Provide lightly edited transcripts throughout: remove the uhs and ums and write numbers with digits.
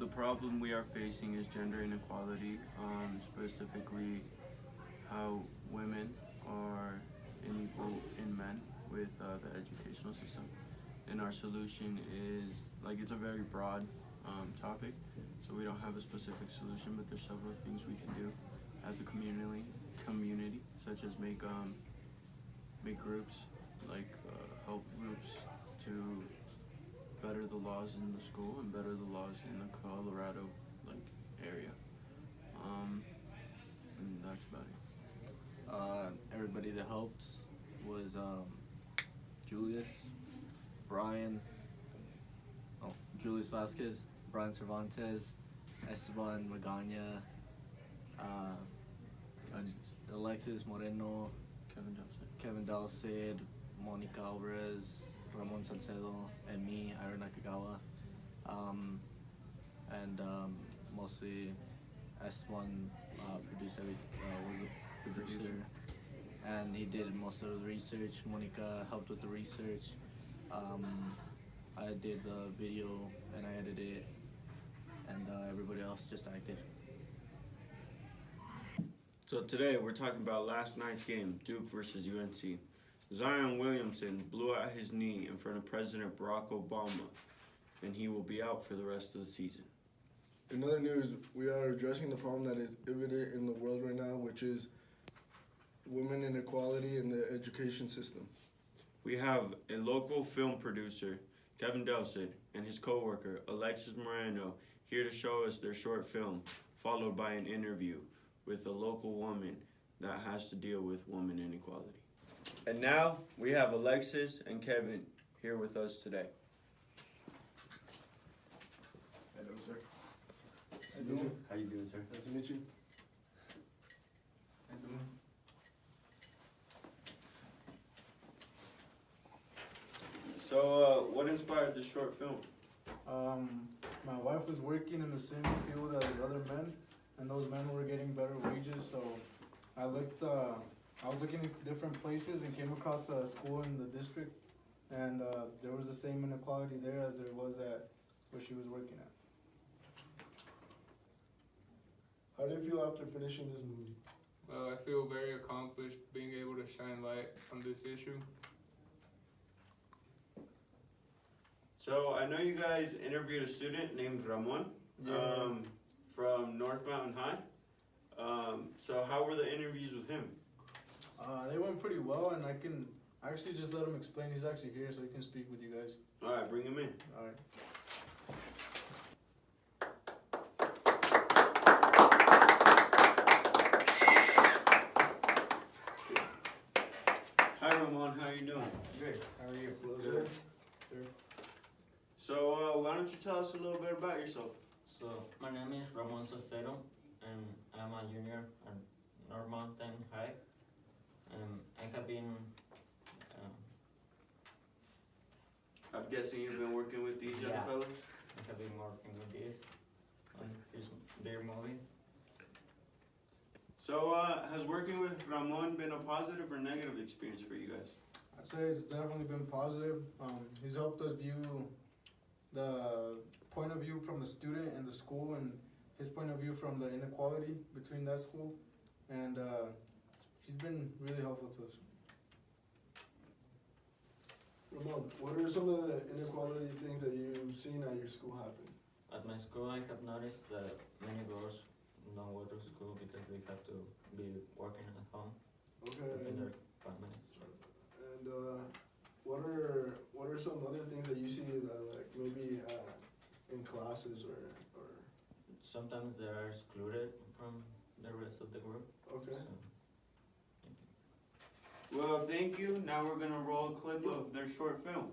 the problem we are facing is gender inequality, specifically how women are unequal in men with the educational system. And our solution is, it's a very broad topic, so we don't have a specific solution, but there's several things we can do as a community, such as make groups, help groups to better the laws in the school and better the laws in the Colorado area. And that's about it. Everybody that helped was Julius, Brian, Julius Vasquez, Brian Cervantes, Esteban Magana, Alexis Moreno, Kevin Dalcid, Monica Alvarez, Ramon Salcedo, and me, Ira Nakagawa. Mostly Esteban produced was a producer, and he did most of the research. Monica helped with the research. I did the video and I edited it, and everybody else just acted. So today we're talking about last night's game, Duke versus UNC. Zion Williamson blew out his knee in front of President Barack Obama, and he will be out for the rest of the season. In other news, we are addressing the problem that is evident in the world right now, which is women inequality in the education system. We have a local film producer, Kevin Delcid, and his co-worker, Alexis Moreno, here to show us their short film, followed by an interview with a local woman that has to deal with woman inequality. And now we have Alexis and Kevin here with us today. Hello, sir. How you doing, sir? Nice to meet you. How you doing? So, what inspired the short film? My wife was working in the same field as other men, and those men were getting better wages. So I was looking at different places and came across a school in the district, and there was the same inequality there as there was at where she was working at. How do you feel after finishing this movie? Well, I feel very accomplished being able to shine light on this issue. So, I know you guys interviewed a student named Ramon from North Mountain High. So how were the interviews with him? They went pretty well, and I can actually just let him explain. He's actually here, so he can speak with you guys. All right, bring him in. All right. Hi, Ramon. How are you doing? Good. How are you? Good. Sir. So why don't you tell us a little bit about yourself? So, my name is Ramon Salcedo, and I'm a junior at North Mountain High. I have been, I'm guessing you've been working with these young Yeah. fellas? I have been working with this on their movie. So has working with Ramon been a positive or negative experience for you guys? I'd say it's definitely been positive. He's helped us view the point of view from the student and the school, and his point of view from the inequality between that school, and he's been really helpful to us. Ramon, what are some of the inequality things that you've seen at your school happen? At my school, I have noticed that many girls don't go to school because they have to be working at home Okay, in and, their families. what are some other things that you see that maybe in classes or Sometimes they are excluded from the rest of the group. okay? So, Well, thank you. Now we're gonna roll a clip of their short film.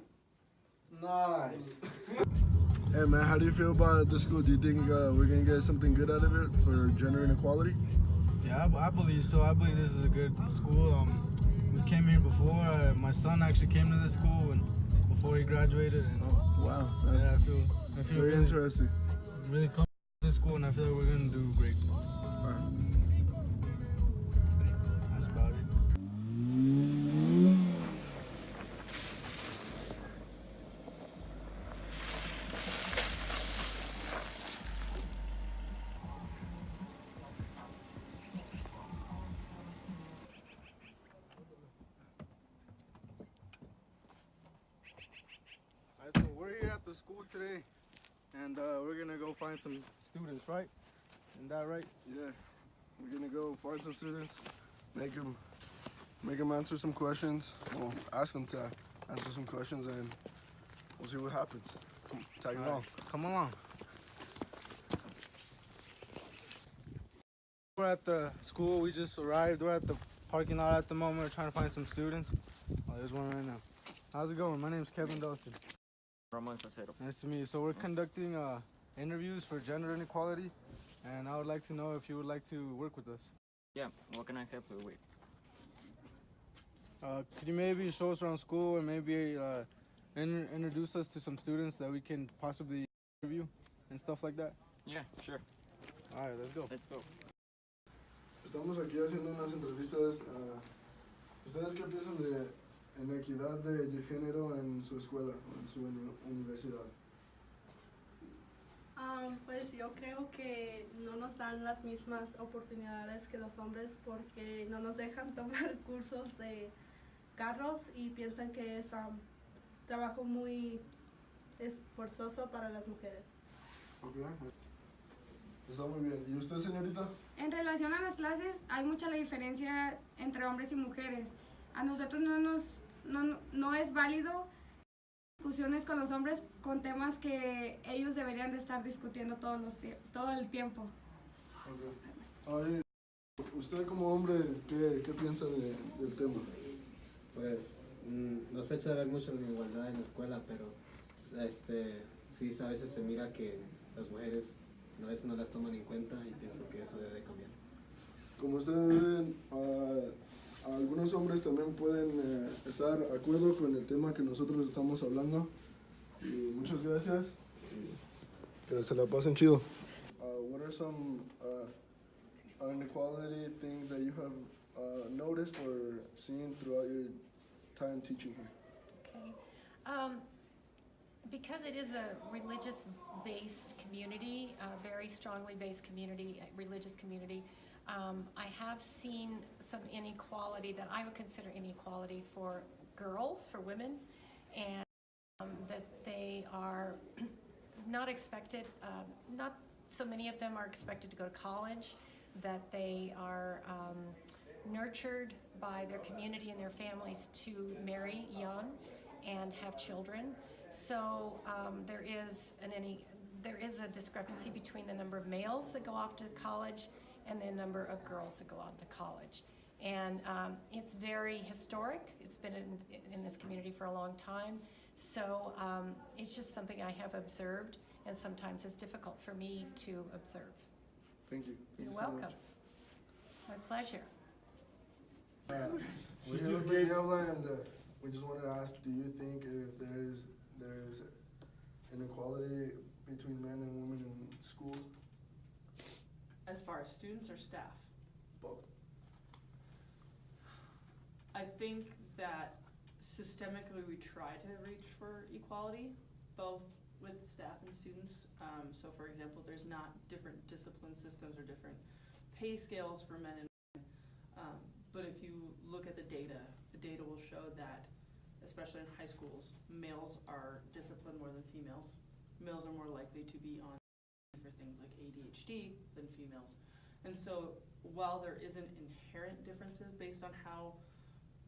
Nice. Hey man, how do you feel about the school? Do you think we're gonna get something good out of it for gender inequality? Yeah, I believe so. I believe this is a good school. We came here before. My son actually came to this school and before he graduated. And Wow, yeah, that's I feel very really, interesting. really comfortable in this school, and I feel like we're gonna do great. All right. That's about it. to school today, and we're gonna go find some students, right? Isn't that right? Yeah, we're gonna go find some students, make them answer some questions. Well, ask them to answer some questions, and we'll see what happens. Come, tag along. Along. Come along. We're at the school. We just arrived. We're at the parking lot at the moment. We're trying to find some students. Oh, there's one right now. How's it going? My name's Kevin Dawson. Ramon Sacero. Nice to meet you. So we're conducting interviews for gender inequality, and I would like to know if you would like to work with us. Yeah, what can I help you with? Could you maybe show us around school and maybe introduce us to some students that we can possibly interview and stuff like that? Yeah, sure. All right, let's go. Let's go. Estamos aquí haciendo unas entrevistas. ¿Ustedes qué piensan de inequidad de género en su escuela o en su universidad? Pues yo creo que no nos dan las mismas oportunidades que los hombres porque no nos dejan tomar cursos de carros y piensan que es trabajo muy esforzoso para las mujeres. Okay. Está muy bien. ¿Y usted, señorita? En relación a las clases, hay mucha la diferencia entre hombres y mujeres. A nosotros no es válido discusiones con los hombres con temas que ellos deberían de estar discutiendo todo el tiempo. Okay. Usted como hombre, ¿qué piensa del tema? Pues nos echa de ver mucho la igualdad en la escuela, pero sí a veces se mira que las mujeres a veces no las toman en cuenta y pienso que eso debe cambiar. Como ustedes ven, algunos hombres también pueden estar de acuerdo con el tema que nosotros estamos hablando. Y muchas gracias. Que se la pasen chido. What are some inequality things that you have noticed or seen throughout your time teaching here? Okay. Because it is a religious-based community, a very strongly based community, religious community, I have seen some inequality that I would consider inequality for girls, for women, and that they are not expected, not so many of them are expected to go to college, that they are nurtured by their community and their families to marry young and have children. So there is a discrepancy between the number of males that go off to college and the number of girls that go on to college. And it's very historic. It's been in this community for a long time. So it's just something I have observed, and sometimes it's difficult for me to observe. Thank you. You're welcome. My pleasure. We just wanted to ask, do you think if there's inequality between men and women in schools? As far as students or staff? Both. I think that systemically we try to reach for equality, both with staff and students. So for example, there's not different discipline systems or different pay scales for men and women. But if you look at the data will show that, especially in high schools, males are disciplined more than females. Males are more likely to be on for things like ADHD than females. And so while there isn't inherent differences based on how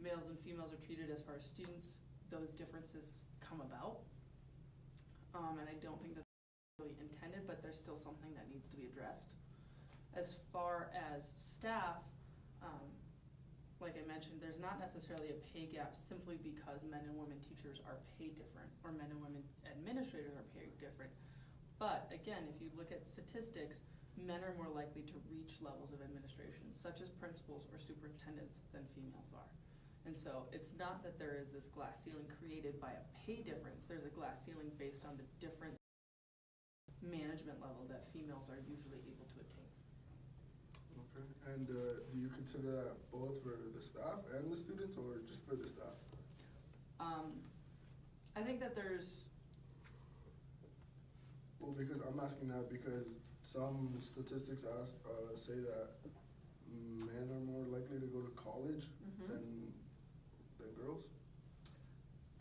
males and females are treated as far as students, those differences come about. And I don't think that's really intended, but there's still something that needs to be addressed. As far as staff, like I mentioned, there's not necessarily a pay gap simply because men and women teachers are paid different, or men and women administrators are paid different. But again, if you look at statistics, men are more likely to reach levels of administration, such as principals or superintendents, than females are. And so it's not that there is this glass ceiling created by a pay difference. There's a glass ceiling based on the different management level that females are usually able to attain. Okay. And do you consider that both for the staff and the students, or just for the staff? I think that there's... Well, because I'm asking that because some statistics say that men are more likely to go to college than girls.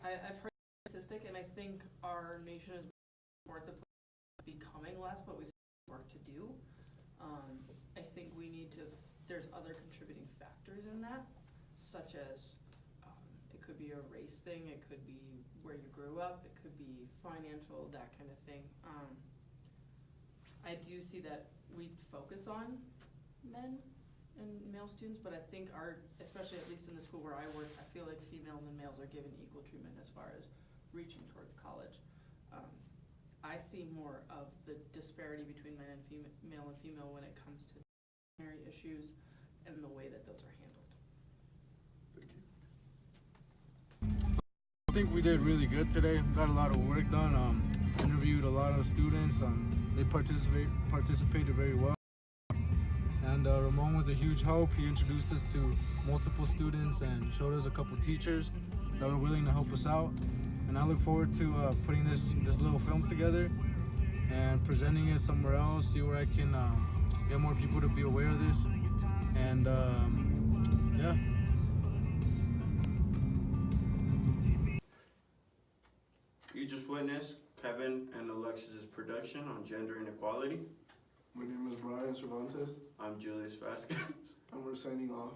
I've heard statistics realistic, and I think our nation is towards a place becoming less, but we still have work to do. I think we need to, there's other contributing factors in that, such as it could be a race thing, it could be where you grew up, it could be financial, that kind of thing. I do see that we focus on men and male students, but I think especially at least in the school where I work, I feel like females and males are given equal treatment as far as reaching towards college. I see more of the disparity between male and female when it comes to disciplinary issues and the way that those are handled. Thank you. I think we did really good today. Got a lot of work done. Interviewed a lot of students. They participated very well. And Ramon was a huge help. He introduced us to multiple students and showed us a couple teachers that were willing to help us out. And I look forward to putting this little film together and presenting it somewhere else, see where I can get more people to be aware of this. And yeah. You just witnessed Kevin and Alexis's production on gender inequality. My name is Brian Cervantes. I'm Julius Vasquez. And we're signing off.